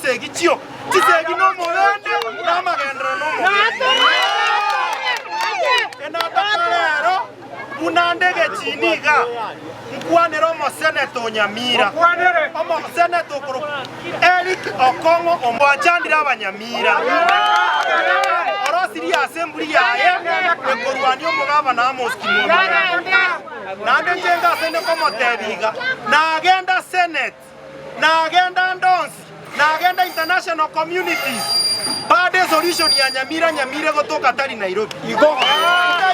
chisegi chio chisegi no morende na magendro no morende enatakarero unandege chiniga mkwanero mo senator Nyamira omo senator koro Eric Okongo ombachandira abanyamira orosiri assembly yaye ekorwanio mugaba na moskimo nande njenga sene komo tebiga na agenda senate na agenda ndonsi na agenda international communities bade solution ya Nyamira gotoka tari Nairobi igo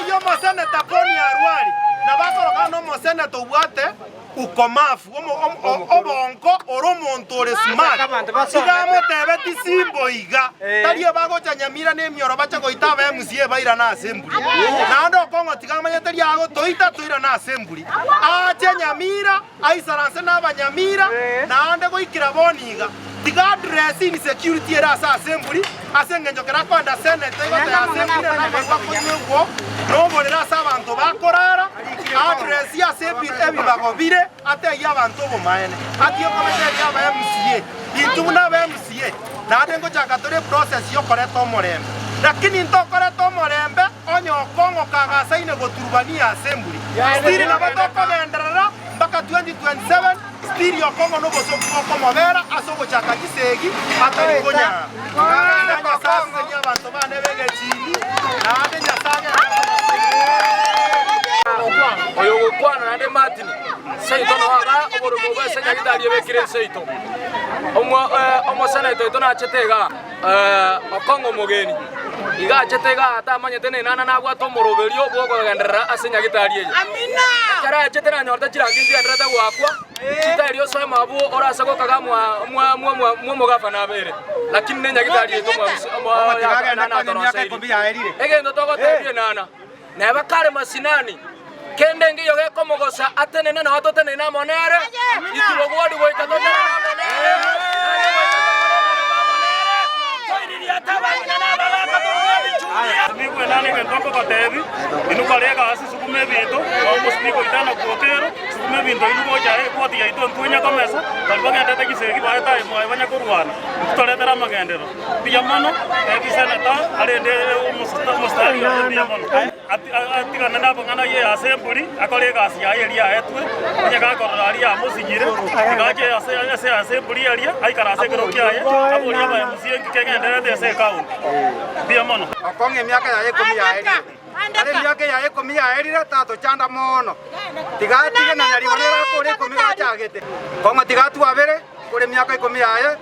yo mo senator Boni Arwari na bakoroka no mo senator ubwate ukomafu obonko oromonto ore smart sigamo tebeti simbo iga tariye bagocha Nyamira ne mioro bacha goita ba MCA baira na assembly nando kongo tigamanye tari ago toita toira na assembly ache Nyamira aisaranse na abanyamira nande goikira boniga tiga address insecurity era sa assembly asengenjo kera kwanda senate igote assembly na bakonyego no bolera sa bantu bakorara address ya assembly ebibagobire ate y'abantu bomaene ati yokomete y'aba MCA intuna ba MCA nande ngochaka tore process yo koreto morembe lakini ntokoreto morembe onyo kongo kagasaine goturubania assembly stiri na batoko genderera mpaka 2027 stiri yo kongo no bosoko komo vera asogo chaka kisegi atari konya nanya sasa y'abantu bane bege chini nande nyasaga oyo kwana nande Martin seito no aga oborobo bese nyagidari ebekire seito omo senator ito na chetega Okongo mogeni iga chetega atamanye tene nana na gwa tomoroberio bwo genderera asenyagitari ye amina kara chetera nyorta chiranginzi andrata gwakwa chitario soe mabu orasa go kagamwa mwa gafana bere lakini nenyagitari ito mwa nana torose egendo togo tebie nana neba kare masinani kende ngiyo gekomogosa atenene na watu tene na monere itulo gwadi goika tone na monere toiriria tabanya na baba katorwa churia Miko nani ngentoko katebi inukarega asi sukume bintu omo spiko itana kotero sukume bintu inuko jae kwati ya ito ntunya kamesa kalbaga ndata kisegi baeta imo abanya kurwana tutoletera magendero piyamano ekisenata arende mustari piyamano atiga nana bangana ye assembly akorega asia yeria etwe onyaga korari amusinyire tigaje ase assembly yeria aikara ase kirokiaye aboria ba musiengi kegende ndese account piyamano Okonge miaka ya 10 ya eri. Ale miaka ya 10 ya eri tato chanda mono. Tigatige na nyari wale kore 10 gachagete. Kongo tigatu abere kore miaka 10 ya